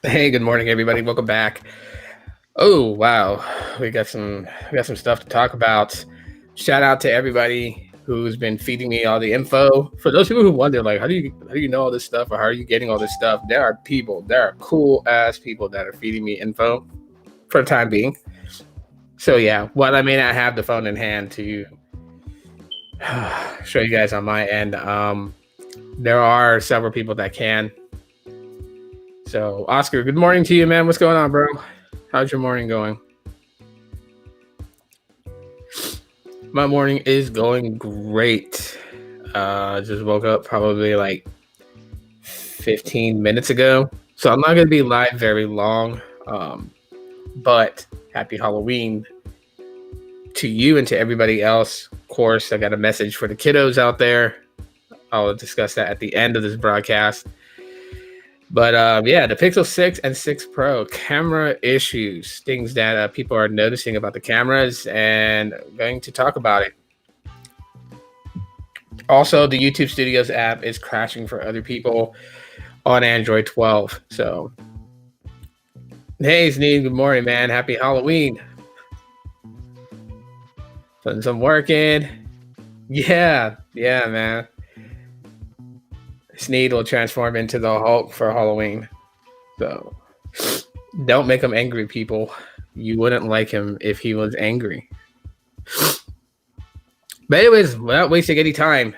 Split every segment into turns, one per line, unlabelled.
Hey, good morning, everybody. Welcome back. Oh, wow. We got some stuff to talk about. Shout out to everybody who's been feeding me all the info. For those people who wonder, like, how do you know all this stuff, or how are you getting all this stuff? There are cool ass people that are feeding me info for the time being. So yeah, while I may not have the phone in hand to show you guys on my end, there are several people that can. So Oscar, good morning to you, man. What's going on, bro? How's your morning going? My morning is going great. Just woke up probably like 15 minutes ago. So I'm not going to be live very long. But happy Halloween to you and to everybody else. Of course, I got a message for the kiddos out there. I'll discuss that at the end of this broadcast. But yeah, the Pixel 6 and 6 Pro camera issues, things that people are noticing about the cameras, and going to talk about it. Also, the YouTube Studios app is crashing for other people on Android 12. So, hey, Sneed, good morning, man. Happy Halloween. Putting some work in. Yeah, man. Sneed will transform into the Hulk for Halloween. So, don't make him angry, people. You wouldn't like him if he was angry. But anyways, without wasting any time,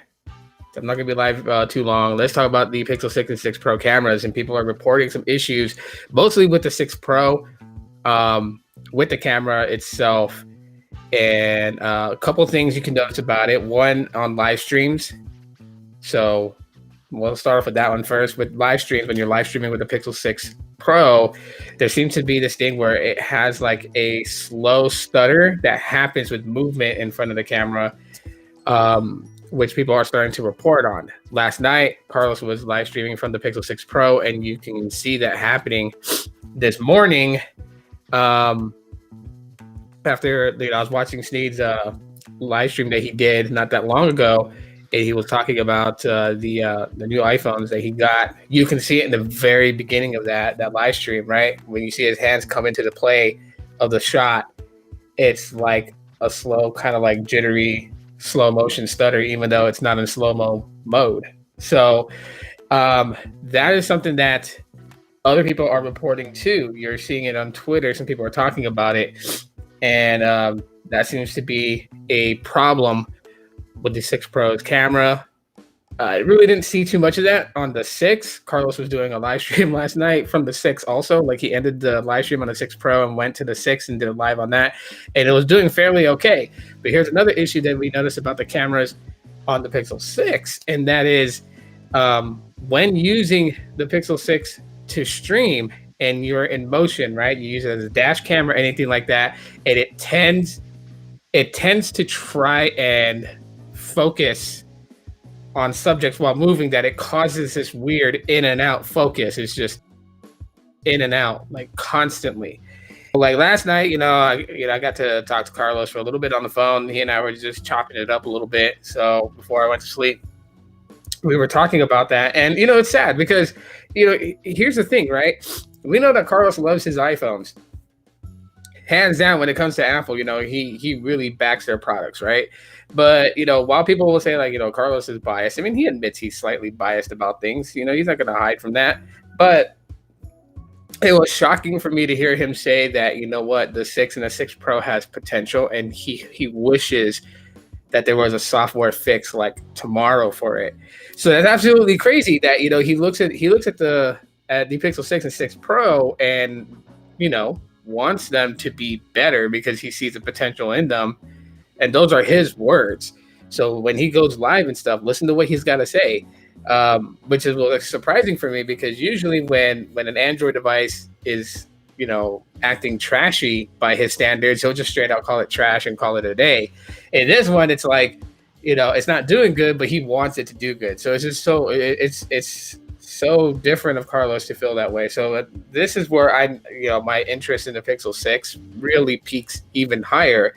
I'm not going to be live too long. Let's talk about the Pixel 6 and 6 Pro cameras. And people are reporting some issues, mostly with the 6 Pro, with the camera itself. And a couple of things you can notice about it. One, on live streams. So we'll start off with that one first. With live streams, when you're live streaming with the Pixel 6 Pro, there seems to be this thing where it has like a slow stutter that happens with movement in front of the camera, which people are starting to report on. Last night, Carlos was live streaming from the Pixel 6 Pro, and you can see that happening this morning. After I was watching Sneed's live stream that he did not that long ago, and he was talking about the new iPhones that he got. You can see it in the very beginning of that live stream, right? When you see his hands come into the play of the shot, it's like a slow, kind of like jittery, slow motion stutter, even though it's not in slow-mo mode. So that is something that other people are reporting too. You're seeing it on Twitter. Some people are talking about it. And that seems to be a problem with the 6 Pro's camera. I really didn't see too much of that on the 6. Carlos was doing a live stream last night from the 6 also. Like, he ended the live stream on the 6 Pro and went to the 6 and did a live on that. And it was doing fairly okay. But here's another issue that we noticed about the cameras on the Pixel 6. And that is when using the Pixel 6 to stream, and you're in motion, right? You use it as a dash cam or anything like that, and it tends to try and focus on subjects while moving, that it causes this weird in and out focus. It's just in and out, like, constantly. Like last night, I got to talk to Carlos for a little bit on the phone. He and I were just chopping it up a little bit. So before I went to sleep, we were talking about that. And, it's sad because, here's the thing, right? We know that Carlos loves his iPhones. Hands down, when it comes to Apple, he really backs their products, right? But, while people will say, like, Carlos is biased, I mean, he admits he's slightly biased about things. He's not going to hide from that. But it was shocking for me to hear him say that, the 6 and the 6 Pro has potential, and he wishes that there was a software fix like tomorrow for it. So that's absolutely crazy that, he looks at the Pixel 6 and 6 Pro and, wants them to be better because he sees the potential in them. And those are his words. So when he goes live and stuff, listen to what he's got to say, which is surprising for me, because usually when an Android device is, acting trashy by his standards, he'll just straight out call it trash and call it a day. In this one, it's like, it's not doing good, but he wants it to do good. So it's just it's so different of Carlos to feel that way. So this is where my interest in the Pixel 6 really peaks even higher,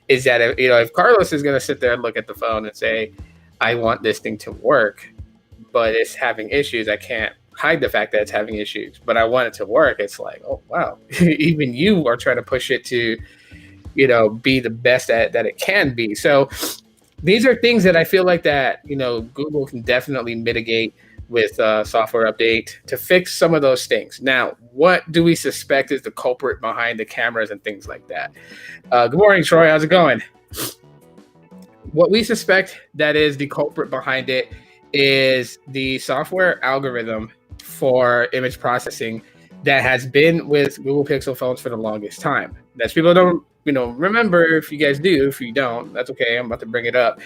is that if Carlos is going to sit there and look at the phone and say, I want this thing to work, but it's having issues, I can't hide the fact that it's having issues, but I want it to work. It's like, oh wow, even you are trying to push it to, be the best that it can be. So these are things that I feel like that, Google can definitely mitigate with software update to fix some of those things. Now, what do we suspect is the culprit behind the cameras and things like that? Good morning, Troy. How's it going? What we suspect that is the culprit behind it is the software algorithm for image processing that has been with Google Pixel phones for the longest time. That's people don't, remember. If you guys do, if you don't, that's okay. I'm about to bring it up.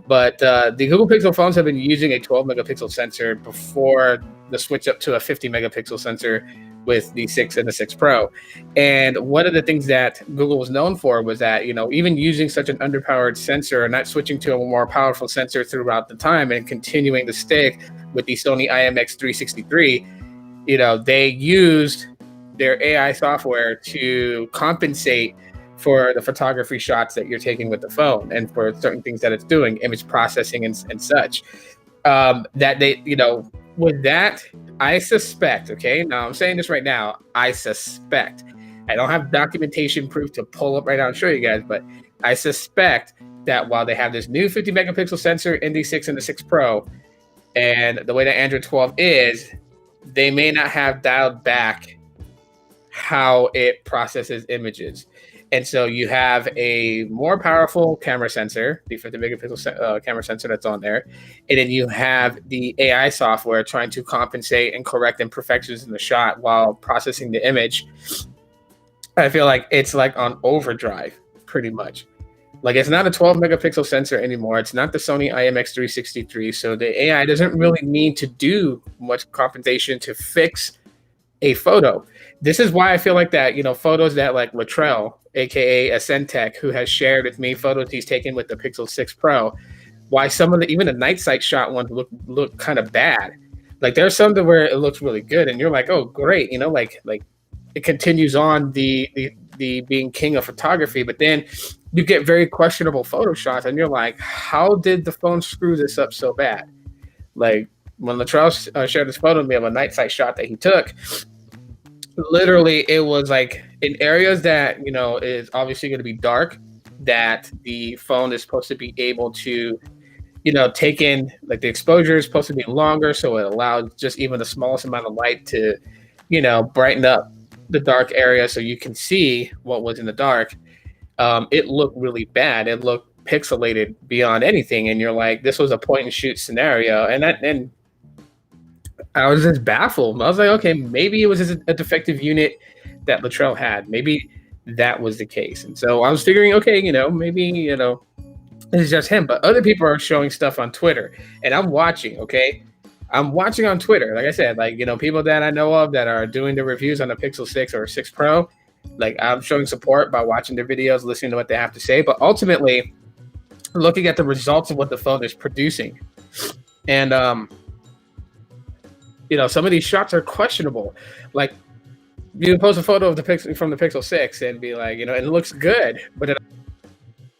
But the Google Pixel phones have been using a 12 megapixel sensor before the switch up to a 50 megapixel sensor with the 6 and the 6 Pro. And one of the things that Google was known for was that, even using such an underpowered sensor and not switching to a more powerful sensor throughout the time and continuing to stick with the Sony IMX363, they used their AI software to compensate for the photography shots that you're taking with the phone and for certain things that it's doing, image processing and such. That they, with that, I suspect, okay, now I'm saying this right now, I suspect, I don't have documentation proof to pull up right now and show you guys, but I suspect that while they have this new 50 megapixel sensor in the 6 and the 6 Pro, and the way that Android 12 is, they may not have dialed back how it processes images. And so you have a more powerful camera sensor, the 50 megapixel camera sensor that's on there. And then you have the AI software trying to compensate and correct imperfections in the shot while processing the image. I feel like it's like on overdrive, pretty much. Like it's not a 12 megapixel sensor anymore. It's not the Sony IMX363. So the AI doesn't really need to do much compensation to fix a photo. This is why I feel like that, photos that like Referral, aka Ascentech, who has shared with me photos he's taken with the Pixel 6 Pro, why some of the, even the night sight shot ones look kind of bad. Like there's some where it looks really good and you're like, oh great, like it continues on the being king of photography, but then you get very questionable photo shots and you're like, how did the phone screw this up so bad? Like when Latrell shared this photo with me of a night sight shot that he took, literally it was like in areas that is obviously going to be dark, that the phone is supposed to be able to take in, like the exposure is supposed to be longer, so it allows just even the smallest amount of light to brighten up the dark area so you can see what was in the dark. It looked really bad. It looked pixelated beyond anything, and you're like, this was a point and shoot scenario, and I was just baffled. I was like, okay, maybe it was just a defective unit that Latrell had. Maybe that was the case. And so I was figuring, okay, maybe, it's just him. But other people are showing stuff on Twitter. And I'm watching, okay? I'm watching on Twitter. Like I said, like, people that I know of that are doing the reviews on the Pixel 6 or 6 Pro, like I'm showing support by watching their videos, listening to what they have to say. But ultimately, looking at the results of what the phone is producing. And, some of these shots are questionable. Like you can post a photo of the Pixel from the Pixel 6 and be like, and it looks good, but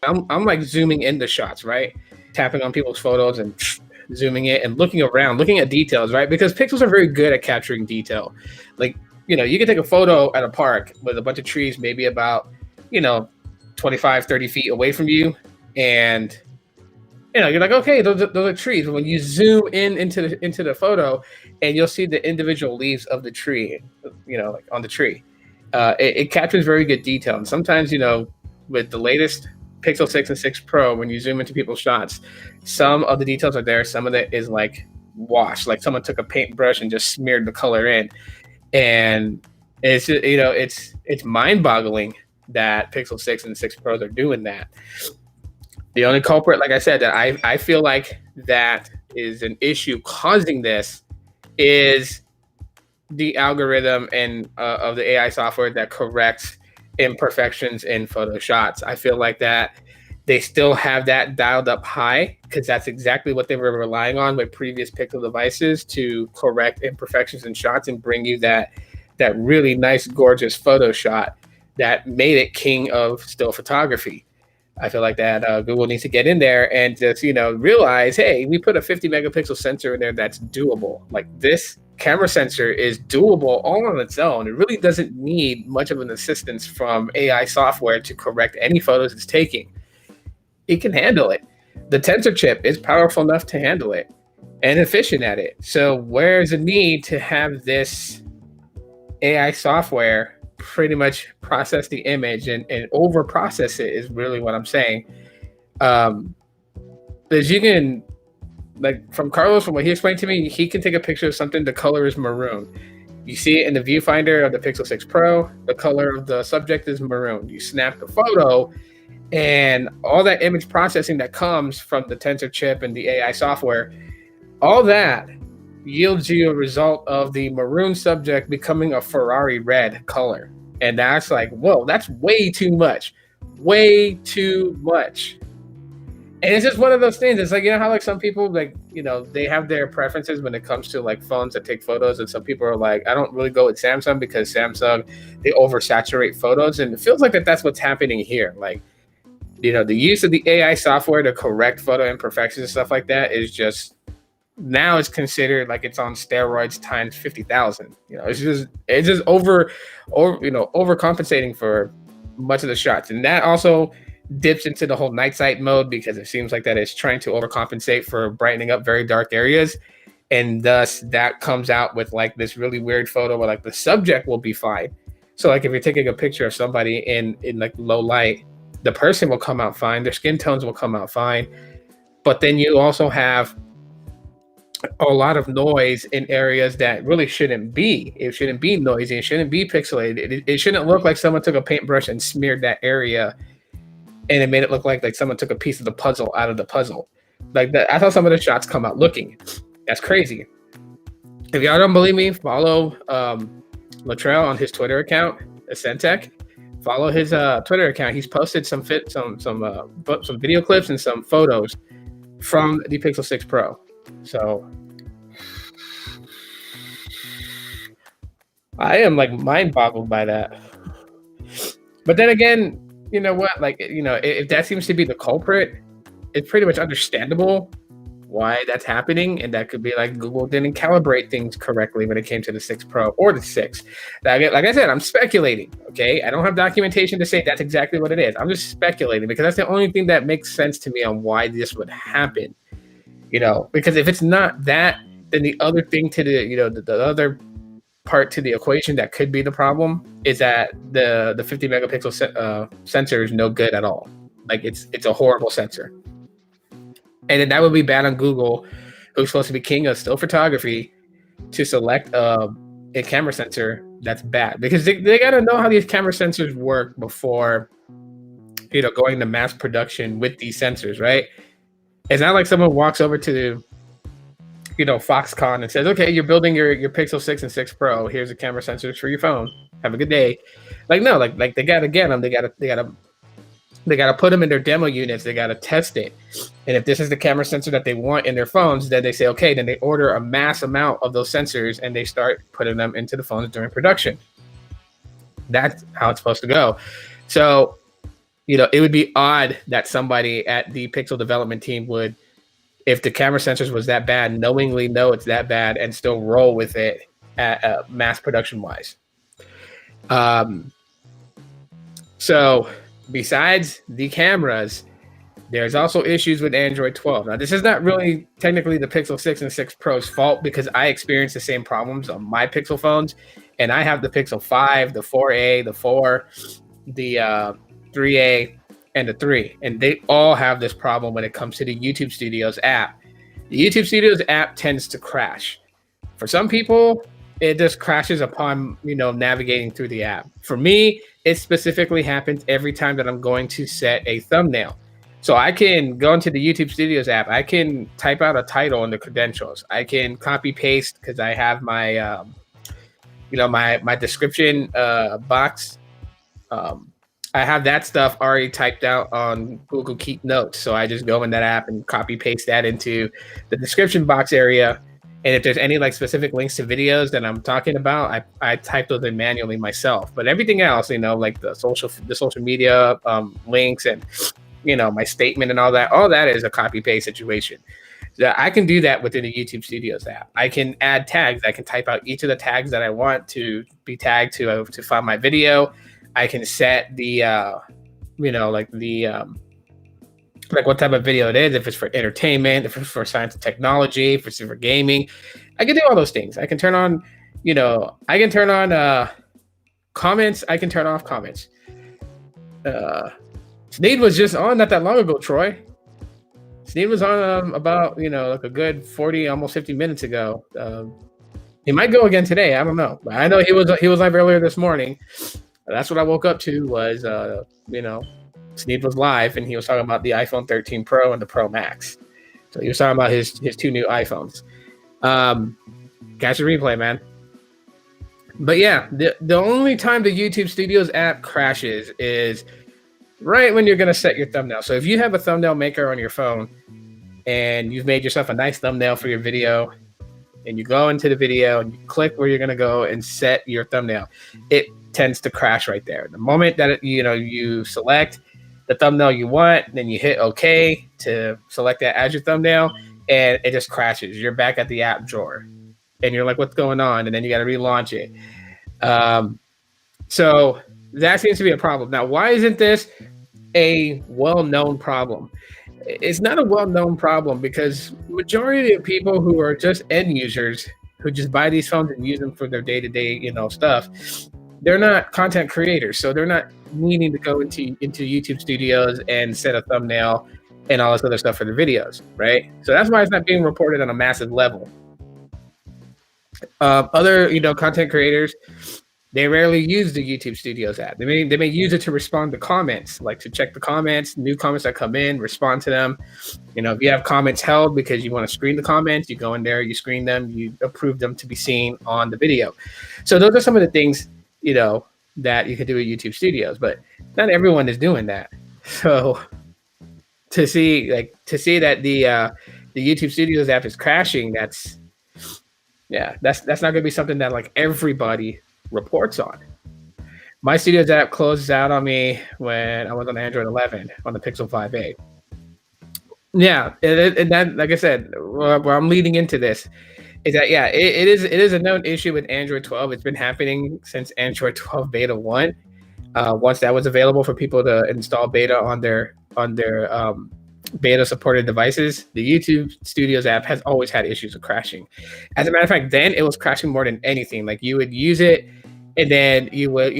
I'm like zooming in the shots, right? Tapping on people's photos and zooming it and looking around, looking at details, right? Because Pixels are very good at capturing detail. Like, you can take a photo at a park with a bunch of trees, maybe about, 25, 30 feet away from you. And you're like, okay, those are trees. But when you zoom into the photo, and you'll see the individual leaves of the tree, like on the tree, it captures very good detail. And sometimes, with the latest Pixel 6 and 6 Pro, when you zoom into people's shots, some of the details are there. Some of it is like washed, like someone took a paintbrush and just smeared the color in. And it's just, it's mind-boggling that Pixel 6 and 6 Pros are doing that. The only culprit, like I said, that I feel like that is an issue causing this is the algorithm and of the AI software that corrects imperfections in photo shots. I feel like that they still have that dialed up high because that's exactly what they were relying on with previous Pixel devices to correct imperfections in shots and bring you that really nice, gorgeous photo shot that made it king of still photography. I feel like that Google needs to get in there and just, realize, hey, we put a 50 megapixel sensor in there that's doable. Like this camera sensor is doable all on its own. It really doesn't need much of an assistance from AI software to correct any photos it's taking. It can handle it. The tensor chip is powerful enough to handle it and efficient at it. So where's the need to have this AI software pretty much process the image and over process it is really what I'm saying. Because you can, like from Carlos, from what he explained to me, he can take a picture of something, the color is maroon. You see it in the viewfinder of the Pixel 6 Pro, the color of the subject is maroon. You snap the photo, and all that image processing that comes from the tensor chip and the AI software, all that yields you a result of the maroon subject becoming a Ferrari red color. And that's like, whoa, that's way too much. Way too much. And it's just one of those things. It's like, you know how like some people like, you know, they have their preferences when it comes to like phones that take photos, and some people are like, I don't really go with Samsung because Samsung, they oversaturate photos. And it feels like that's what's happening here. Like, you know, the use of the AI software to correct photo imperfections and stuff like that is just, now it's considered like it's on steroids times 50,000. You know, it's just overcompensating for much of the shots. And that also dips into the whole night sight mode, because it seems like that is trying to overcompensate for brightening up very dark areas. And thus that comes out with like this really weird photo where like the subject will be fine. So like if you're taking a picture of somebody in like low light, the person will come out fine, their skin tones will come out fine. But then you also have a lot of noise in areas that really shouldn't be. It shouldn't be noisy. It shouldn't be pixelated. It shouldn't look like someone took a paintbrush and smeared that area, and it made it look like someone took a piece of the puzzle out of the puzzle. Like that. That's how some of the shots come out looking. That's crazy. If y'all don't believe me, follow Latrell on his Twitter account, Ascentech. Follow his Twitter account. He's posted some video clips and some photos from the Pixel 6 Pro. So I am like mind boggled by that. But then again, you know what? Like, you know, if that seems to be the culprit, it's pretty much understandable why that's happening. And that could be like Google didn't calibrate things correctly when it came to the 6 Pro or the 6. Like I said, I'm speculating, okay? I don't have documentation to say that's exactly what it is. I'm just speculating because that's the only thing that makes sense to me on why this would happen. You know, because if it's not that, then the other thing to the, you know, the other part to the equation that could be the problem is that the 50 megapixel sensor is no good at all. Like it's a horrible sensor. And then that would be bad on Google, who's supposed to be king of still photography, to select a camera sensor that's bad, because they got to know how these camera sensors work before, you know, going to mass production with these sensors, right? It's not like someone walks over to, you know, Foxconn and says, okay, you're building your Pixel 6 and 6 Pro. Here's the camera sensors for your phone. Have a good day. Like, no, like they got to get them. They got to put them in their demo units. They got to test it. And if this is the camera sensor that they want in their phones, then they say, okay, then they order a mass amount of those sensors and they start putting them into the phones during production. That's how it's supposed to go. So, you know, it would be odd that somebody at the Pixel development team would, if the camera sensors was that bad, knowingly know it's that bad and still roll with it at mass production wise. So besides the cameras, there's also issues with Android 12. Now, this is not really technically the Pixel 6 and 6 Pro's fault, because I experienced the same problems on my Pixel phones, and I have the Pixel 5, the 4a, the 4, the 3A, and the 3, and they all have this problem when it comes to the YouTube Studios app. The YouTube Studios app tends to crash. For some people, it just crashes upon, you know, navigating through the app. For me, it specifically happens every time that I'm going to set a thumbnail. So I can go into the YouTube Studios app. I can type out a title in the credentials. I can copy paste because I have my, my description box. I have that stuff already typed out on Google Keep Notes. So I just go in that app and copy paste that into the description box area. And if there's any like specific links to videos that I'm talking about, I type those in manually myself. But everything else, you know, like the social media links and, you know, my statement and all that is a copy paste situation. Yeah, I can do that within the YouTube Studios app. I can add tags. I can type out each of the tags that I want to be tagged to find my video. I can set the like what type of video it is, if it's for entertainment, if it's for science and technology, if it's for gaming. I can do all those things. I can turn on, comments. I can turn off comments. Sneed was just on not that long ago, Troy. Sneed was on about like a good 40, almost 50 minutes ago. He might go again today. I don't know. But I know he was live earlier this morning. That's what I woke up to was Sneed was live and he was talking about the iPhone 13 Pro and the Pro Max. So he was talking about his two new iPhones. Catch the replay, man. But yeah, the only time the YouTube Studios app crashes is right when you're going to set your thumbnail. So if you have a thumbnail maker on your phone and you've made yourself a nice thumbnail for your video and you go into the video and you click where you're going to go and set your thumbnail, it tends to crash right there. The moment that you select the thumbnail you want, then you hit OK to select that as your thumbnail, and it just crashes. You're back at the app drawer and you're like, what's going on? And then you got to relaunch it. So that seems to be a problem. Now, why isn't this a well-known problem? It's not a well-known problem because majority of people who are just end users who just buy these phones and use them for their day-to-day, stuff, they're not content creators. So they're not needing to go into YouTube Studios and set a thumbnail and all this other stuff for the videos, right? So that's why it's not being reported on a massive level. Other, content creators, they rarely use the YouTube Studios app. They may use it to respond to comments, like to check the comments, new comments that come in, respond to them. If you have comments held because you want to screen the comments, you go in there, you screen them, you approve them to be seen on the video. So those are some of the things, that you can do with YouTube Studios, but not everyone is doing that. So to see that the YouTube Studios app is crashing, that's not going to be something that like everybody reports on. My Studios app closes out on me when I was on Android 11 on the Pixel 5a. Yeah, and then, like I said, where I'm leading into this is that it is a known issue with Android 12. It's been happening since Android 12 Beta 1. Once that was available for people to install beta on their beta supported devices, the YouTube Studios app has always had issues with crashing. As a matter of fact, then it was crashing more than anything. Like you would use it and then you would,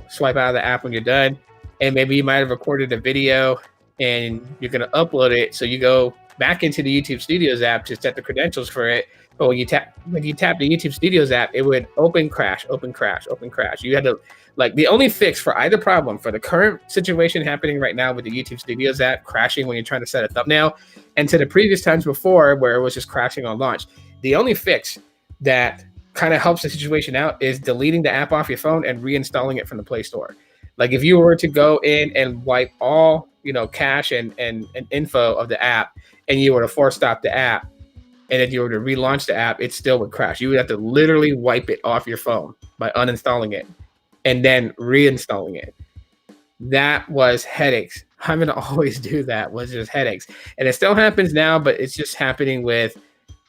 swipe out of the app when you're done. And maybe you might have recorded a video and you're going to upload it. So you go back into the YouTube Studios app to set the credentials for it. But when you tap the YouTube Studios app, it would open, crash, open, crash, open, crash. You had to, the only fix for either problem, for the current situation happening right now with the YouTube Studios app crashing when you're trying to set a thumbnail, and to the previous times before where it was just crashing on launch, the only fix that kind of helps the situation out is deleting the app off your phone and reinstalling it from the Play Store. Like if you were to go in and wipe all, cache and info of the app, and you were to force stop the app, and if you were to relaunch the app, it still would crash. You would have to literally wipe it off your phone by uninstalling it and then reinstalling it. That was headaches. I'm going to always do that, was just headaches. And it still happens now, but it's just happening with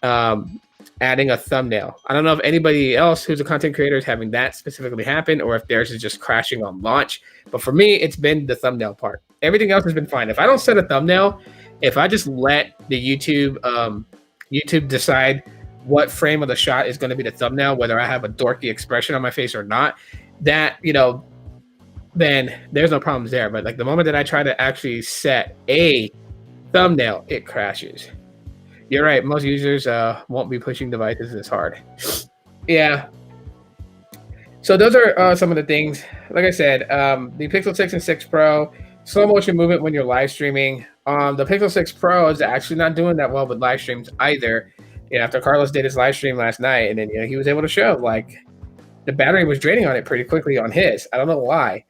adding a thumbnail. I don't know if anybody else who's a content creator is having that specifically happen, or if theirs is just crashing on launch. But for me, it's been the thumbnail part. Everything else has been fine. If I don't set a thumbnail, if I just let the YouTube decide what frame of the shot is going to be the thumbnail, whether I have a dorky expression on my face or not, that, then there's no problems there. But like the moment that I try to actually set a thumbnail, it crashes. You're right. Most users won't be pushing devices this hard. Yeah. So those are some of the things. Like I said, the Pixel 6 and 6 Pro, slow motion movement when you're live streaming. The Pixel 6 Pro is actually not doing that well with live streams either. After Carlos did his live stream last night, and then he was able to show like the battery was draining on it pretty quickly on his. I don't know why.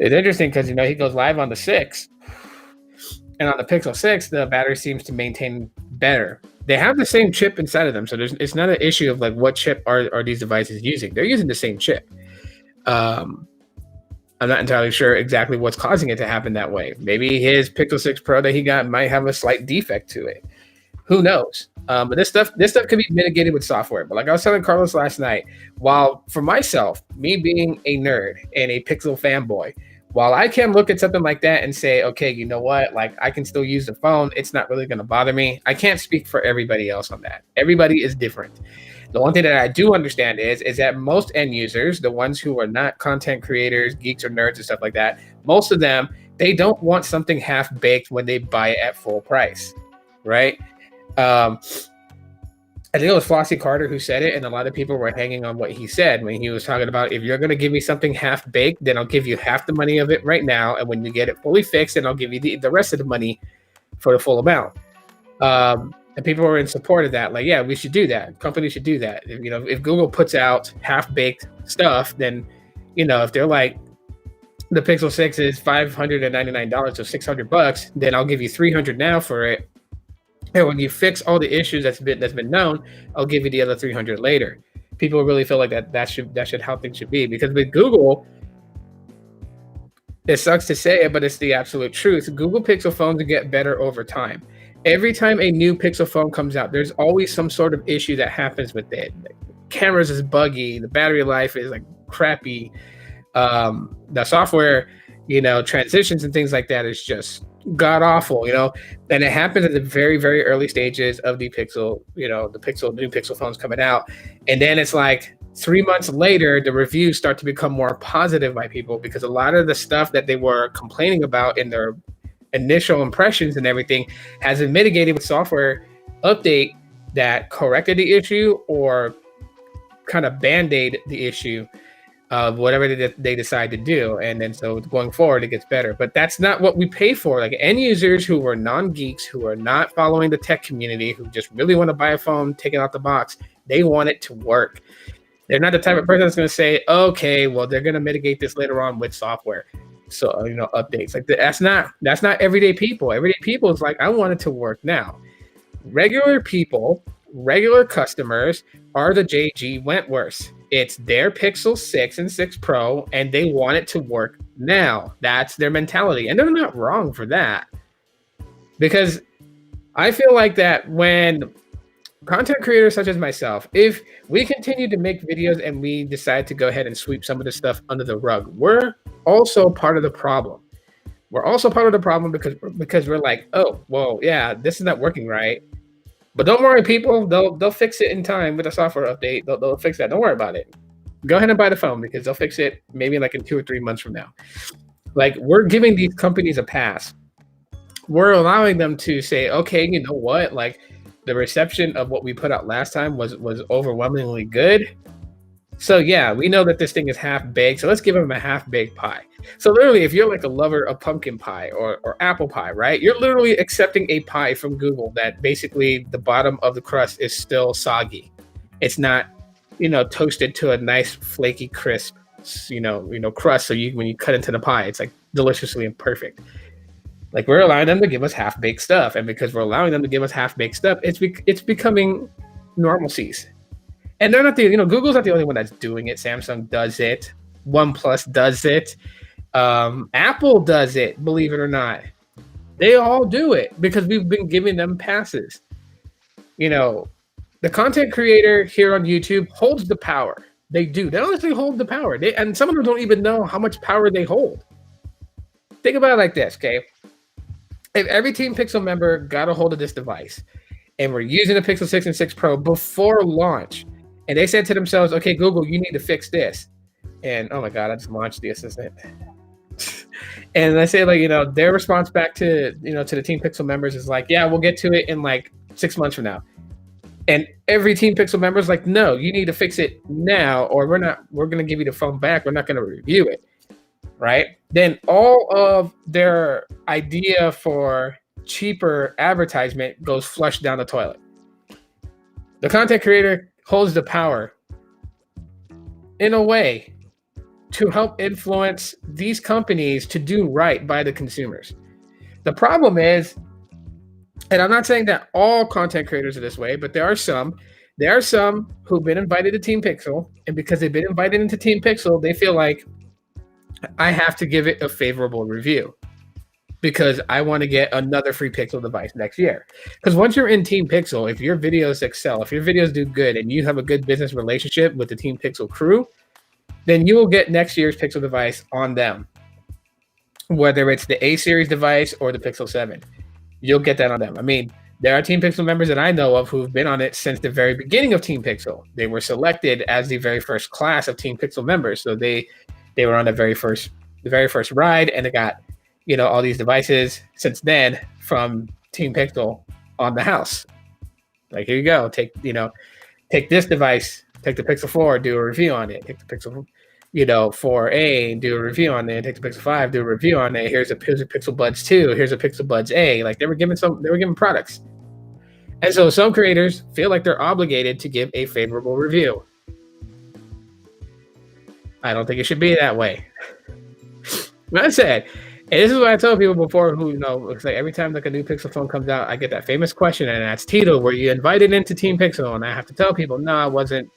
It's interesting because he goes live on the 6, and on the Pixel 6, the battery seems to maintain better. They have the same chip inside of them, so it's not an issue of like what chip are these devices using. They're using the same chip. I'm not entirely sure exactly what's causing it to happen that way. Maybe his Pixel 6 Pro that he got might have a slight defect to it. Who knows? But this stuff can be mitigated with software. But like I was telling Carlos last night, while for myself, me being a nerd and a Pixel fanboy, while I can look at something like that and say, okay, you know what? Like I can still use the phone. It's not really going to bother me. I can't speak for everybody else on that. Everybody is different. The one thing that I do understand is that most end users, the ones who are not content creators, geeks or nerds and stuff like that, most of them, they don't want something half baked when they buy it at full price, right? I think it was Flossie Carter who said it, and a lot of people were hanging on what he said when he was talking about, if you're going to give me something half baked, then I'll give you half the money of it right now, and when you get it fully fixed, then I'll give you the rest of the money for the full amount. And people were in support of that. Like, yeah, we should do that. Companies should do that. If Google puts out half-baked stuff, then, if they're like, the Pixel 6 is $599, so $600, then I'll give you $300 now for it. And when you fix all the issues that's been known, I'll give you the other $300 later. People really feel like that should how things should be. Because with Google, it sucks to say it, but it's the absolute truth. Google Pixel phones get better over time. Every time a new Pixel phone comes out, there's always some sort of issue that happens with it. The cameras is buggy, the battery life is like crappy, the software, transitions and things like that is just god awful, and it happens at the very, very early stages of the Pixel, the new Pixel phones coming out. And then it's like 3 months later, the reviews start to become more positive by people, because a lot of the stuff that they were complaining about in their initial impressions and everything has been mitigated with software update that corrected the issue or kind of band-aid the issue of whatever they decide to do. And then so going forward, it gets better. But that's not what we pay for. Like end users who are non-geeks, who are not following the tech community, who just really want to buy a phone, take it out the box, they want it to work. They're not the type of person that's going to say, okay, well, they're going to mitigate this later on with software. So, updates. Like that's not everyday people. Everyday people is like, I want it to work now. Regular people, regular customers are the JG Wentworths. It's their Pixel 6 and 6 Pro, and they want it to work now. That's their mentality. And they're not wrong for that. Because I feel like that when content creators such as myself, if we continue to make videos and we decide to go ahead and sweep some of the stuff under the rug, we're also part of the problem. We're also part of the problem because we're like, oh, well, yeah, this is not working right. But don't worry, people. They'll fix it in time with a software update. They'll fix that. Don't worry about it. Go ahead and buy the phone because they'll fix it maybe like in 2 or 3 months from now. Like we're giving these companies a pass. We're allowing them to say, okay, you know what? Like the reception of what we put out last time was overwhelmingly good. So yeah, we know that this thing is half baked. So let's give them a half baked pie. So literally, if you're like a lover of pumpkin pie or apple pie, right? You're literally accepting a pie from Google that basically the bottom of the crust is still soggy. It's not, toasted to a nice flaky crisp, crust. So when you cut into the pie, it's like deliciously imperfect. Like we're allowing them to give us half baked stuff, and because we're allowing them to give us half baked stuff, it's becoming normalcies. And they're not Google's not the only one that's doing it. Samsung does it. OnePlus does it. Apple does it, believe it or not. They all do it because we've been giving them passes. The content creator here on YouTube holds the power. They do. They honestly hold the power. And some of them don't even know how much power they hold. Think about it like this, okay? If every Team Pixel member got a hold of this device and we're using the Pixel 6 and 6 Pro before launch, and they said to themselves, okay, Google, you need to fix this. And oh my God, I just launched the assistant. And I say their response back to, to the Team Pixel members is like, yeah, we'll get to it in like 6 months from now. And every Team Pixel member is like, no, you need to fix it now, or we're going to give you the phone back. We're not going to review it. Right? Then all of their idea for cheaper advertisement goes flushed down the toilet. The content creator holds the power in a way to help influence these companies to do right by the consumers. The problem is, and I'm not saying that all content creators are this way, but there are some who've been invited to Team Pixel, and because they've been invited into Team Pixel, they feel like I have to give it a favorable review because I want to get another free Pixel device next year. Because once you're in Team Pixel, if your videos excel, if your videos do good, and you have a good business relationship with the Team Pixel crew, then you will get next year's Pixel device on them, whether it's the A series device or the Pixel 7. You'll get that on them. I mean, there are Team Pixel members that I know of who've been on it since the very beginning of Team Pixel. They were selected as the very first class of Team Pixel members, so they were on the very first ride, and they got all these devices since then from Team Pixel on the house. Like, here you go, take this device, take the Pixel 4, do a review on it. Take the Pixel 4a, do a review on it. Take the Pixel 5, do a review on it. Here's a Pixel Buds 2. Here's a Pixel Buds A. Like, they were giving products. And so some creators feel like they're obligated to give a favorable review. I don't think it should be that way. Like I said, and this is what I told people before who, it's like every time like a new Pixel phone comes out, I get that famous question, and that's, Tito, were you invited into Team Pixel? And I have to tell people, no, I wasn't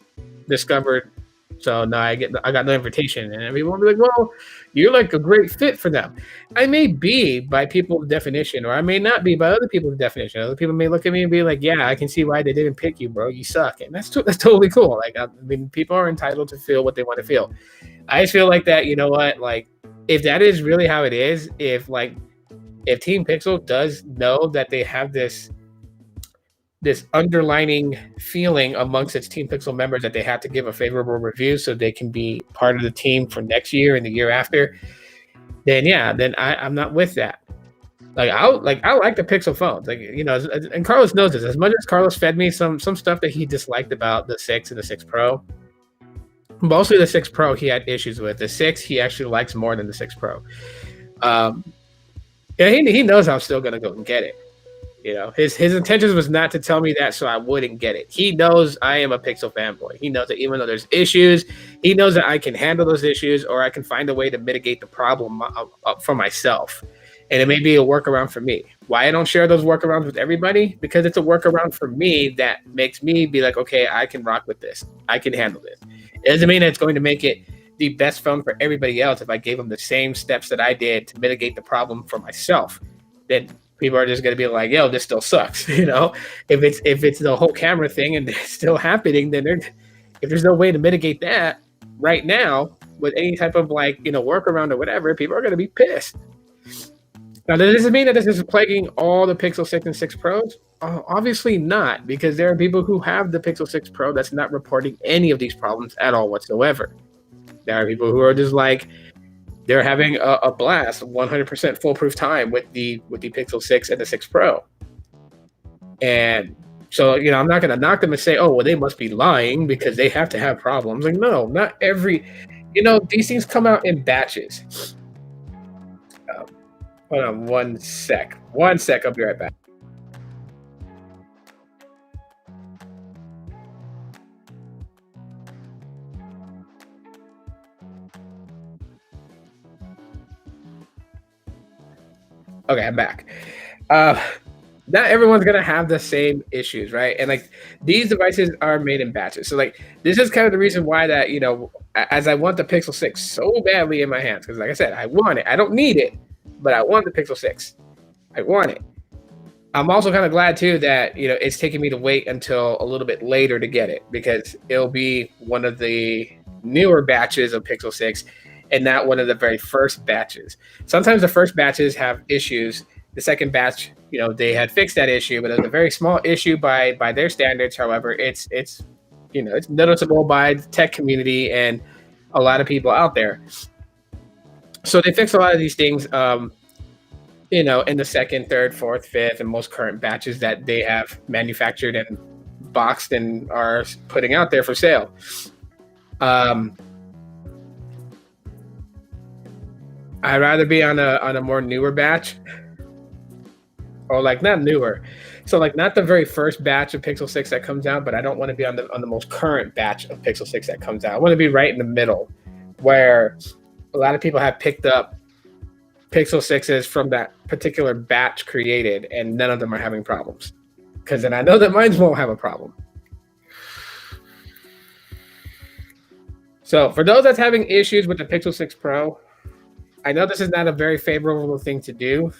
discovered. So no, I got no invitation. And everyone will be like, well, you're like a great fit for them. I may be by people's definition, or I may not be by other people's definition. Other people may look at me and be like, yeah, I can see why they didn't pick you, bro. You suck. And that's totally cool. Like, I mean, people are entitled to feel what they want to feel. I just feel like that, you know what? Like, if that is really how it is, if Team Pixel does know that they have this underlining feeling amongst its Team Pixel members that they have to give a favorable review so they can be part of the team for next year and the year after, then yeah, then I'm not with that. I like the Pixel phones. And Carlos knows this. As much as Carlos fed me some stuff that he disliked about the 6 and the 6 Pro, mostly the 6 Pro he had issues with. The 6 he actually likes more than the 6 Pro. He knows I'm still gonna go and get it. His intentions was not to tell me that so I wouldn't get it. He knows I am a Pixel fanboy. He knows that even though there's issues, he knows that I can handle those issues, or I can find a way to mitigate the problem for myself. And it may be a workaround for me. Why I don't share those workarounds with everybody? Because it's a workaround for me that makes me be like, okay, I can rock with this. I can handle this. It doesn't mean that it's going to make it the best phone for everybody else if I gave them the same steps that I did to mitigate the problem for myself. Then people are just going to be like, yo, this still sucks. If it's the whole camera thing and it's still happening, then if there's no way to mitigate that right now with any type of workaround or whatever, people are going to be pissed. Now, does this mean that this is plaguing all the Pixel 6 and 6 Pros? Obviously not, because there are people who have the Pixel 6 Pro that's not reporting any of these problems at all whatsoever. There are people who are just like, they're having a blast, 100% foolproof time with the Pixel 6 and the 6 Pro. And so, I'm not going to knock them and say, oh, well, they must be lying because they have to have problems. Like, no, not every, these things come out in batches. Hold on one sec. I'll be right back. Okay, I'm back. Not everyone's gonna have the same issues, right? And these devices are made in batches. So this is kind of the reason why that, as I want the Pixel 6 so badly in my hands, because like I said, I want it. I don't need it, but I want the Pixel 6. I want it. I'm also kind of glad too that it's taking me to wait until a little bit later to get it, because it'll be one of the newer batches of Pixel 6 and not one of the very first batches. Sometimes the first batches have issues. The second batch, they had fixed that issue, but it was a very small issue by their standards. However, it's noticeable by the tech community and a lot of people out there. So they fixed a lot of these things, in the second, third, fourth, fifth, and most current batches that they have manufactured and boxed and are putting out there for sale. I'd rather be on a more newer batch, or not newer. So not the very first batch of Pixel 6 that comes out, but I don't want to be on the most current batch of Pixel 6 that comes out. I want to be right in the middle, where a lot of people have picked up Pixel 6s from that particular batch created, and none of them are having problems. Because then I know that mine won't have a problem. So for those that's having issues with the Pixel 6 Pro, I know this is not a very favorable thing to do,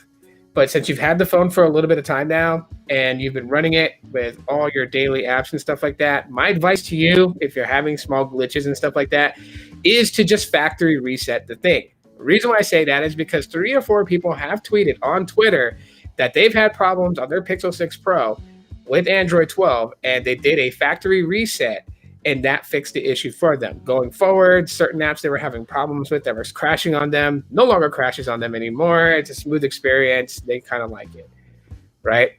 but since you've had the phone for a little bit of time now and you've been running it with all your daily apps and stuff like that, my advice to you, if you're having small glitches and stuff like that, is to just factory reset the thing. The reason why I say that is because 3 or 4 people have tweeted on Twitter that they've had problems on their Pixel 6 Pro with Android 12, and they did a factory reset, and that fixed the issue for them. Going forward, certain apps they were having problems with that was crashing on them no longer crashes on them anymore. It's a smooth experience. They kind of like it, right?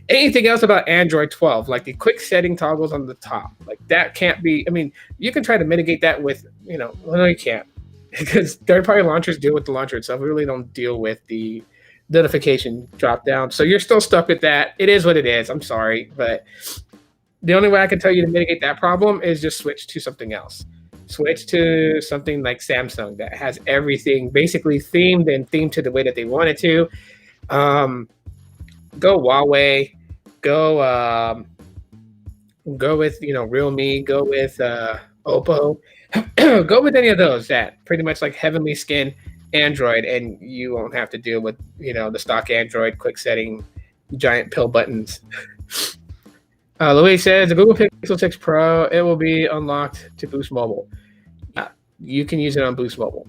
Anything else about Android 12, like the quick setting toggles on the top, like that can't be, I mean, you can try to mitigate that with, well, no, you can't, because third-party launchers deal with the launcher itself. We really don't deal with the notification drop down. So you're still stuck with that. It is what it is. I'm sorry, but the only way I can tell you to mitigate that problem is just switch to something else. Switch to something like Samsung that has everything basically themed and themed to the way that they want it to. Go Huawei, go with Realme, go with Oppo, go with any of those that pretty much like heavenly skin Android, and you won't have to deal with the stock Android quick setting giant pill buttons. Louis says the Google Pixel 6 Pro, it will be unlocked to Boost Mobile. You can use it on Boost Mobile.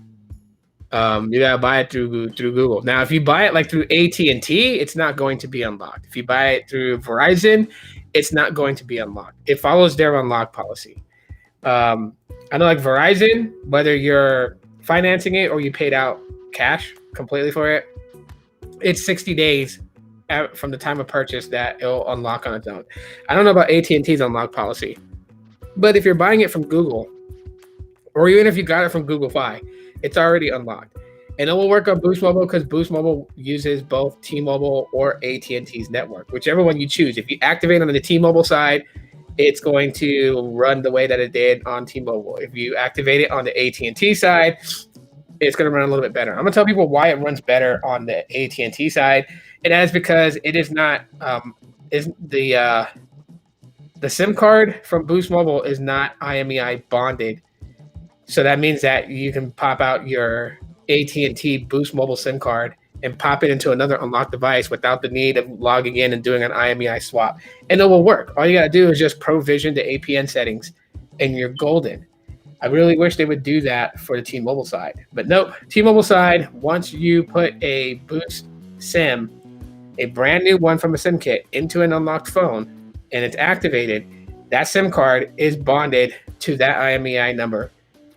You gotta buy it through Google. Now, if you buy it like through AT&T, it's not going to be unlocked. If you buy it through Verizon, it's not going to be unlocked. It follows their unlock policy. I know like Verizon, whether you're financing it or you paid out cash completely for it, it's 60 days from the time of purchase that it'll unlock on its own. I don't know about AT&T's unlock policy, but if you're buying it from Google, or even if you got it from Google Fi, it's already unlocked. And it will work on Boost Mobile because Boost Mobile uses both T-Mobile or AT&T's network, whichever one you choose. If you activate on the T-Mobile side, it's going to run the way that it did on T-Mobile. If you activate it on the AT&T side, it's going to run a little bit better. I'm going to tell people why it runs better on the AT&T side. And that is because it is not the SIM card from Boost Mobile is not IMEI bonded. So that means that you can pop out your AT&T Boost Mobile SIM card and pop it into another unlocked device without the need of logging in and doing an IMEI swap. And it will work. All you got to do is just provision the APN settings and you're golden. I really wish they would do that for the T-Mobile side. But nope, T-Mobile side, once you put a Boost SIM, a brand new one from a SIM kit, into an unlocked phone and it's activated, that SIM card is bonded to that IMEI number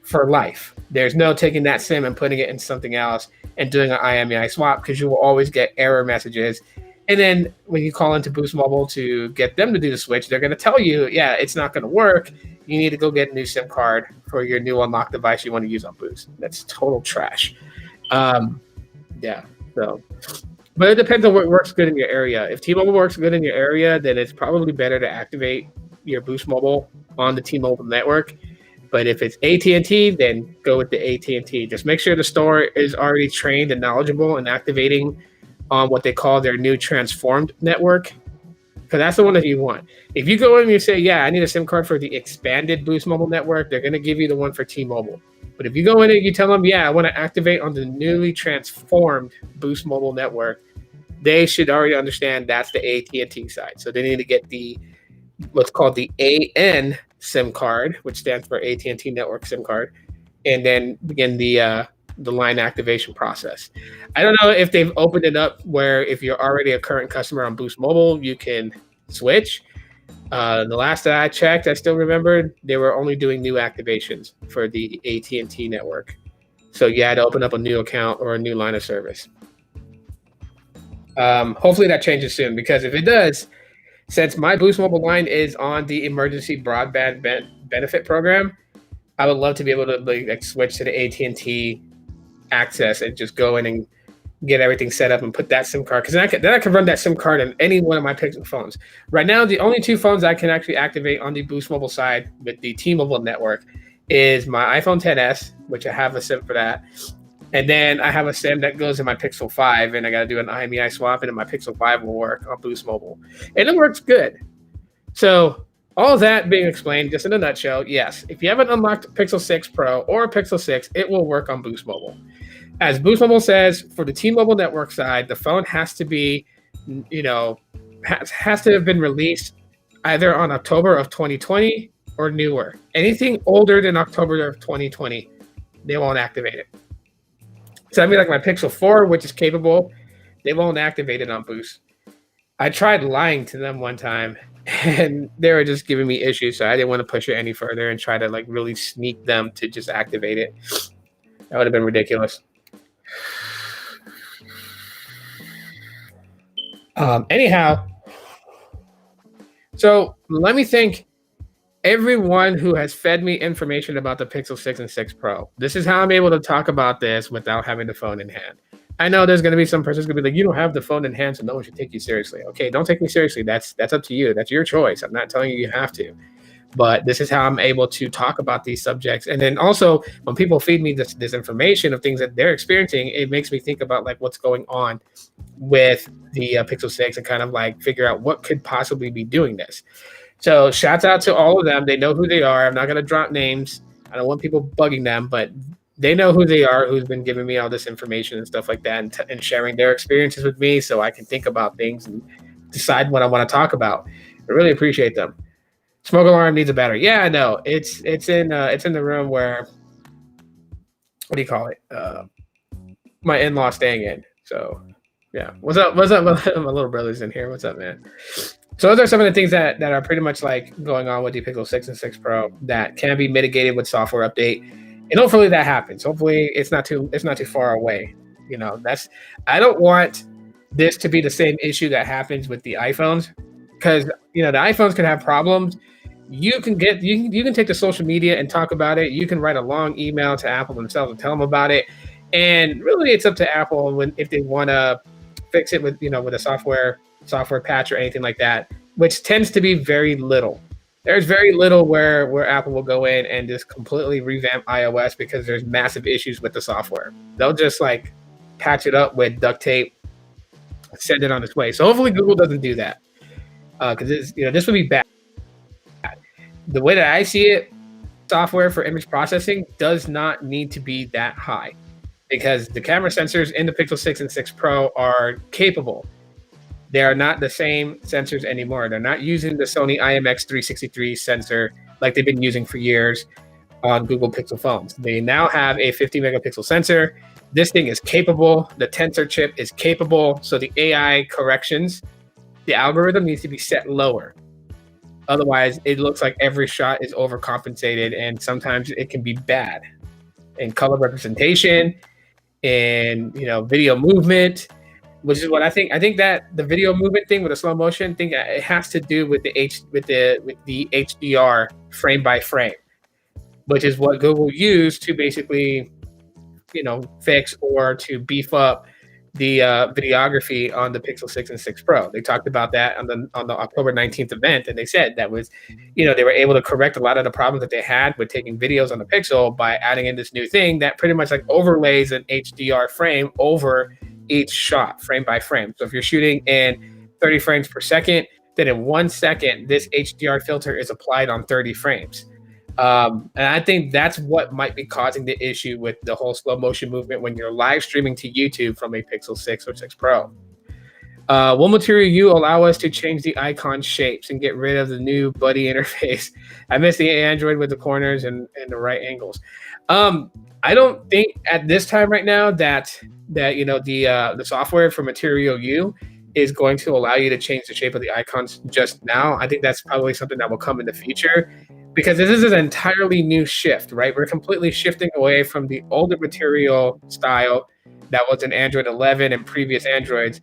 for life. There's no taking that SIM and putting it in something else and doing an IMEI swap, because you will always get error messages. And then when you call into Boost Mobile to get them to do the switch, they're going to tell you, yeah, it's not going to work. You need to go get a new SIM card for your new unlocked device you want to use on Boost. That's total trash. Yeah. So, but it depends on what works good in your area. If T-Mobile works good in your area, then it's probably better to activate your Boost Mobile on the T-Mobile network. But if it's AT&T, then go with the AT&T. Just make sure the store is already trained and knowledgeable in activating on what they call their new transformed network, because that's the one that you want. If you go in and you say, yeah, I need a SIM card for the expanded Boost Mobile network, they're going to give you the one for T-Mobile. But if you go in and you tell them, yeah, I want to activate on the newly transformed Boost Mobile network, they should already understand that's the AT&T side. So they need to get the what's called the AN SIM card, which stands for AT&T Network SIM card, and then begin the line activation process. I don't know if they've opened it up where if you're already a current customer on Boost Mobile, you can switch. The last that I checked, I still remembered they were only doing new activations for the AT&T network. So you had to open up a new account or a new line of service. Hopefully that changes soon, because if it does, since my Boost Mobile line is on the emergency broadband benefit program, I would love to be able to like switch to the AT&T access and just go in and get everything set up and put that SIM card, because then I can run that SIM card on any one of my Pixel phones. Right now, the only 2 phones I can actually activate on the Boost Mobile side with the T-Mobile network is my iPhone XS, which I have a SIM for that, and then I have a SIM that goes in my Pixel 5, and I got to do an IMEI swap, and then my Pixel 5 will work on Boost Mobile, and it works good. So all that being explained, just in a nutshell, yes, if you have an unlocked Pixel 6 Pro or a Pixel 6, it will work on Boost Mobile. as Boost Mobile says, for the T-Mobile network side, the phone has to be, has to have been released either on October of 2020 or newer. Anything older than October of 2020, they won't activate it. So I mean, like my Pixel 4, which is capable, they won't activate it on Boost. I tried lying to them one time, and they were just giving me issues, so I didn't want to push it any further and try to like really sneak them to just activate it. That would have been ridiculous. Anyhow, so let me thank everyone who has fed me information about the Pixel 6 and 6 Pro. This is how I'm able to talk about this without having the phone in hand. I know there's going to be some person's going to be like, you don't have the phone in hand, so no one should take you seriously. Okay, don't take me seriously. That's up to you. That's your choice. I'm not telling you you have to. But this is how I'm able to talk about these subjects. And then also, when people feed me this information of things that they're experiencing, it makes me think about like what's going on with the Pixel 6 and kind of like figure out what could possibly be doing this. So shouts out to all of them. They know who they are. I'm not going to drop names. I don't want people bugging them, but they know who they are, who's been giving me all this information and stuff like that, and sharing their experiences with me so I can think about things and decide what I want to talk about. I really appreciate them. Smoke alarm needs a battery. Yeah, I know. It's in the room where, what do you call it? My in-law staying in. So yeah. What's up? My little brother's in here. What's up, man? So those are some of the things that are pretty much like going on with the Pixel 6 and 6 Pro that can be mitigated with software update. And hopefully that happens. Hopefully it's not too far away. I don't want this to be the same issue that happens with the iPhones, because the iPhones can have problems. You can take to social media and talk about it. You can write a long email to Apple themselves and tell them about it. And really, it's up to Apple if they want to fix it with a software patch or anything like that, which tends to be very little. There's very little where Apple will go in and just completely revamp iOS because there's massive issues with the software. They'll just like patch it up with duct tape, send it on its way. So hopefully Google doesn't do that, because this would be bad. The way that I see it, software for image processing does not need to be that high, because the camera sensors in the Pixel 6 and 6 Pro are capable. They are not the same sensors anymore. They're not using the Sony IMX363 sensor like they've been using for years on Google Pixel phones. They now have a 50 megapixel sensor. This thing is capable. The tensor chip is capable. So the AI corrections, the algorithm needs to be set lower. Otherwise, it looks like every shot is overcompensated, and sometimes it can be bad in color representation, in video movement, which is what I think. I think that the video movement thing with the slow motion thing, it has to do with the HDR frame by frame, which is what Google used to basically, fix or to beef up the videography on the Pixel 6 and 6 Pro. They talked about that on the October 19th event, and they said that was, they were able to correct a lot of the problems that they had with taking videos on the Pixel by adding in this new thing that pretty much like overlays an HDR frame over each shot, frame by frame. So if you're shooting in 30 frames per second, then in 1 second, this HDR filter is applied on 30 frames. And I think that's what might be causing the issue with the whole slow motion movement when you're live streaming to YouTube from a Pixel 6 or 6 Pro. Will Material U allow us to change the icon shapes and get rid of the new buddy interface? I miss the Android with the corners and the right angles. I don't think at this time right now that the software for Material U is going to allow you to change the shape of the icons just now. I think that's probably something that will come in the future, because this is an entirely new shift, right? We're completely shifting away from the older Material style that was in Android 11 and previous Androids,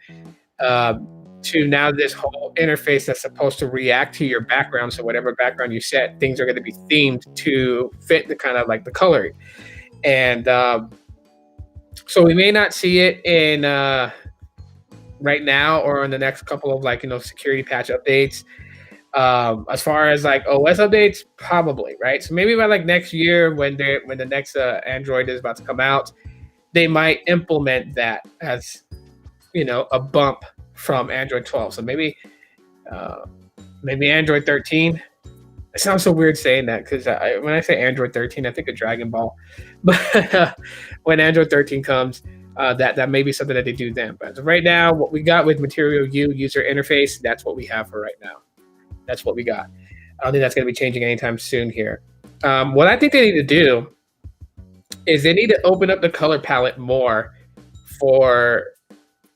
to now this whole interface that's supposed to react to your background. So whatever background you set, things are going to be themed to fit the kind of like the coloring. And so we may not see it in right now or in the next couple of security patch updates. As far as like OS updates, probably, right? So maybe by like next year when the next Android is about to come out, they might implement that as a bump from Android 12. So maybe Android 13, It sounds so weird saying that because when I say Android 13, I think of Dragon Ball. But when Android 13 comes, that may be something that they do then. But right now, what we got with Material U user interface, that's what we have for right now. That's what we got. I don't think that's going to be changing anytime soon here. What I think they need to do is they need to open up the color palette more for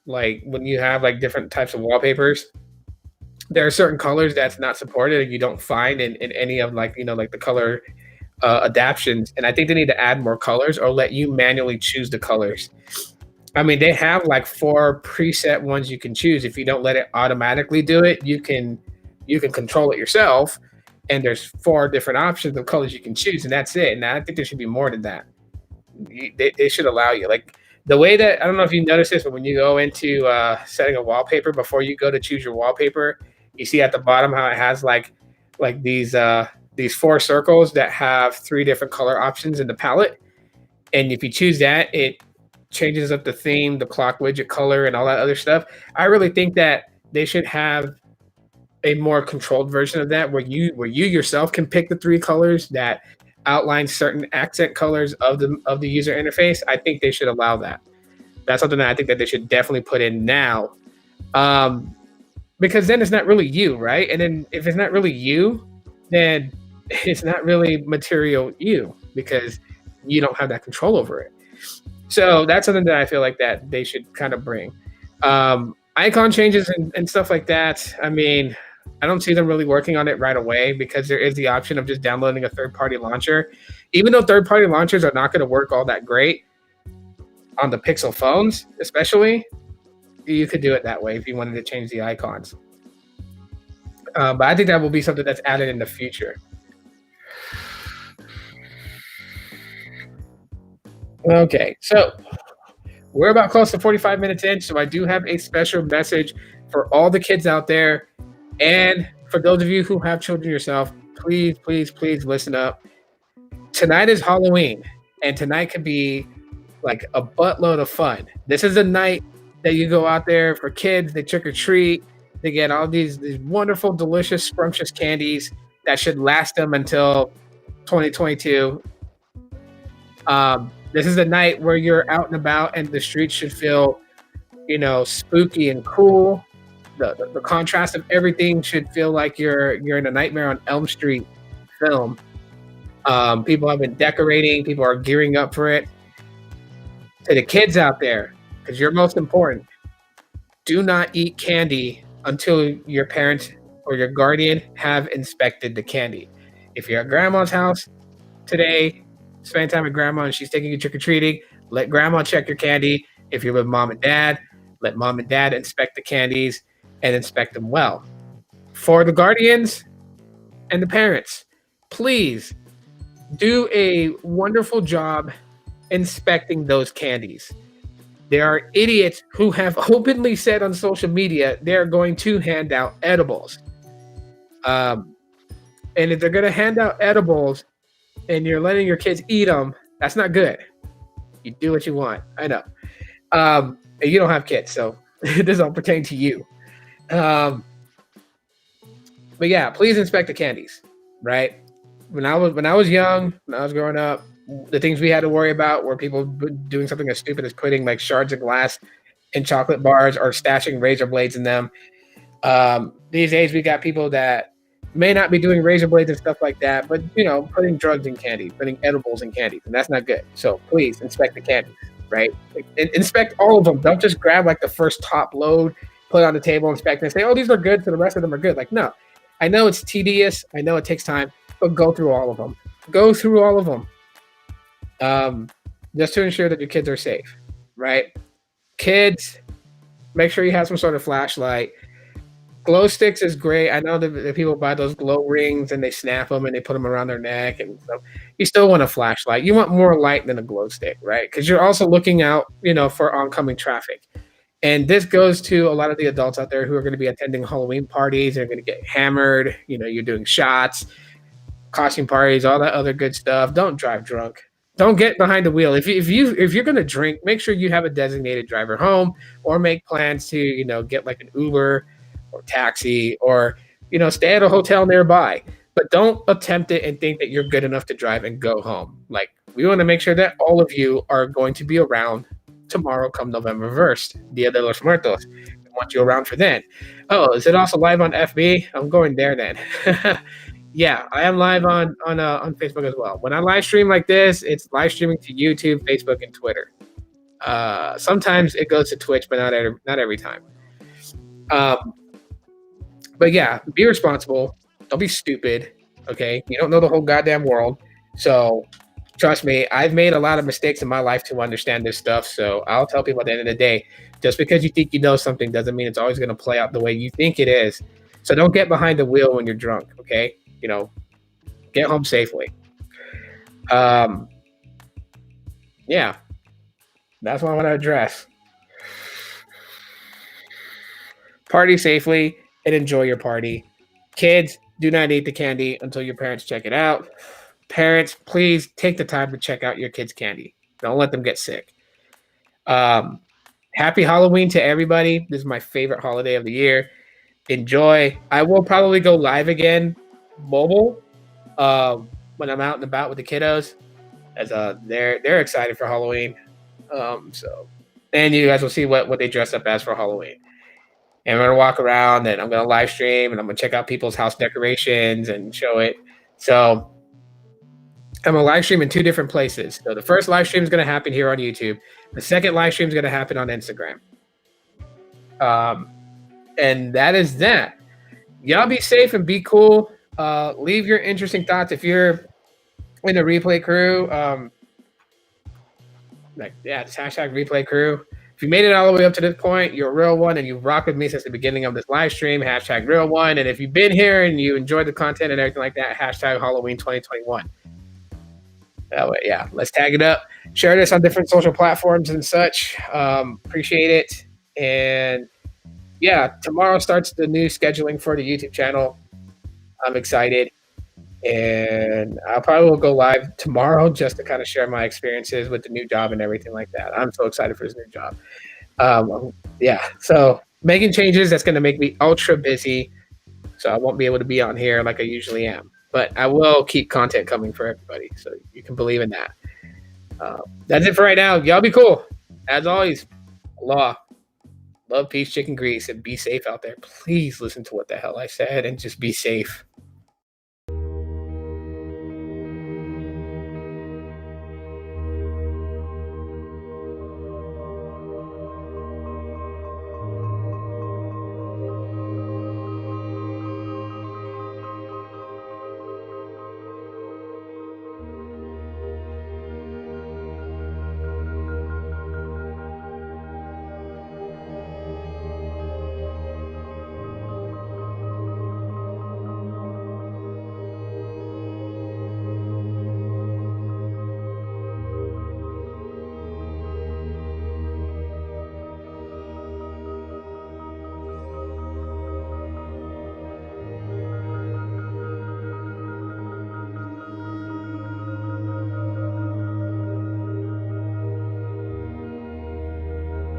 like when you have like different types of wallpapers. There are certain colors that's not supported and you don't find in any of like like the color adaptions, and I think they need to add more colors or let you manually choose the colors. I mean, they have like 4 preset ones you can choose. If you don't let it automatically do it, you can control it yourself, and there's 4 different options of colors you can choose, and that's it. And I think there should be more than that. They should allow you like the way that I don't know if you noticed this, but when you go into setting a wallpaper before you go to choose your wallpaper, you see at the bottom how it has like these 4 circles that have 3 different color options in the palette, and if you choose that, it changes up the theme, the clock widget color, and all that other stuff. I really think that they should have a more controlled version of that where you yourself can pick the 3 colors that outline certain accent colors of the user interface. I think they should allow that. That's something that I think that they should definitely put in now. Um, because then it's not really you, right? And then if it's not really you, then it's not really Material you because you don't have that control over it. So that's something that I feel like that they should kind of bring. Icon changes and stuff like that. I mean, I don't see them really working on it right away because there is the option of just downloading a third-party launcher. Even though third-party launchers are not going to work all that great on the Pixel phones, especially, you could do it that way if you wanted to change the icons. But I think that will be something that's added in the future. Okay, so we're about close to 45 minutes in, so I do have a special message for all the kids out there. And for those of you who have children yourself, please, please, please listen up. Tonight is Halloween, and tonight could be like a buttload of fun. This is a night that you go out there for kids, they trick or treat, they get all these wonderful, delicious, scrumptious candies that should last them until 2022. This is a night where you're out and about, and the streets should feel, spooky and cool. The contrast of everything should feel like you're in a Nightmare on Elm Street film. People have been decorating, people are gearing up for it. To the kids out there, because you're most important, do not eat candy until your parents or your guardian have inspected the candy. If you're at grandma's house today, spend time with grandma and she's taking you trick-or-treating, let grandma check your candy. If you're with mom and dad, let mom and dad inspect the candies and inspect them well. For the guardians and the parents, please do a wonderful job inspecting those candies. There are idiots who have openly said on social media they're going to hand out edibles. And if they're going to hand out edibles and you're letting your kids eat them, that's not good. You do what you want. I know. And you don't have kids, so this don't pertain to you. But yeah, please inspect the candies, right? When I was young, when I was growing up, the things we had to worry about were people doing something as stupid as putting like shards of glass in chocolate bars or stashing razor blades in them. These days, we got people that may not be doing razor blades and stuff like that, but putting drugs in candy, putting edibles in candy, and that's not good. So please inspect the candies, right? Inspect all of them. Don't just grab like the first top load, put it on the table, inspect, and say, "Oh, these are good," so the rest of them are good. Like, no, I know it's tedious, I know it takes time, but go through all of them. Go through all of them. Just to ensure that your kids are safe, right? Kids, make sure you have some sort of flashlight. Glow sticks is great. I know that people buy those glow rings and they snap them and they put them around their neck and stuff. You still want a flashlight. You want more light than a glow stick, right? Because you're also looking out, for oncoming traffic. And this goes to a lot of the adults out there who are going to be attending Halloween parties. They're going to get hammered. You're doing shots, costume parties, all that other good stuff. Don't drive drunk. Don't get behind the wheel. If you're going to drink, make sure you have a designated driver home, or make plans to get like an Uber or taxi, or stay at a hotel nearby. but don't attempt it and think that you're good enough to drive and go home. Like, we want to make sure that all of you are going to be around tomorrow come November 1st, Dia de los Muertos. We want you around for then. Oh, is it also live on FB? I'm going there then. Yeah, I am live on Facebook as well. When I live stream like this, it's live streaming to YouTube, Facebook, and Twitter. Sometimes it goes to Twitch, but not every time. But yeah, be responsible. Don't be stupid. Okay, you don't know the whole goddamn world, so trust me. I've made a lot of mistakes in my life to understand this stuff. So I'll tell people at the end of the day, just because you think you know something doesn't mean it's always going to play out the way you think it is. So don't get behind the wheel when you're drunk. Okay, get home safely. Yeah, that's what I want to address. Party safely and enjoy your party. Kids, do not eat the candy until your parents check it out. Parents, please take the time to check out your kids' candy. Don't let them get sick. Happy Halloween to everybody. This is my favorite holiday of the year. Enjoy. I will probably go live again, mobile, when I'm out and about with the kiddos, as they're excited for Halloween. And you guys will see what they dress up as for Halloween. And I'm gonna walk around and I'm gonna live stream and I'm gonna check out people's house decorations and show it. So I'm gonna live stream in 2 different places. So the first live stream is gonna happen here on YouTube. The second live stream is gonna happen on Instagram. And that is that. Y'all be safe and be cool. Leave your interesting thoughts if you're in the replay crew. It's hashtag replay crew. If you made it all the way up to this point, you're a real one and you've rocked with me since the beginning of this live stream, hashtag real one. And if you've been here and you enjoyed the content and everything like that, hashtag Halloween 2021. That way, yeah, let's tag it up. Share this on different social platforms and such. Appreciate it. And yeah, tomorrow starts the new scheduling for the YouTube channel. I'm excited. And I probably will go live tomorrow just to kind of share my experiences with the new job and everything like that. I'm so excited for this new job. So making changes, that's going to make me ultra busy. So I won't be able to be on here like I usually am. But I will keep content coming for everybody. So you can believe in that. That's it for right now. Y'all be cool. As always, Allah, love, peace, chicken grease, and be safe out there. Please listen to what the hell I said and just be safe.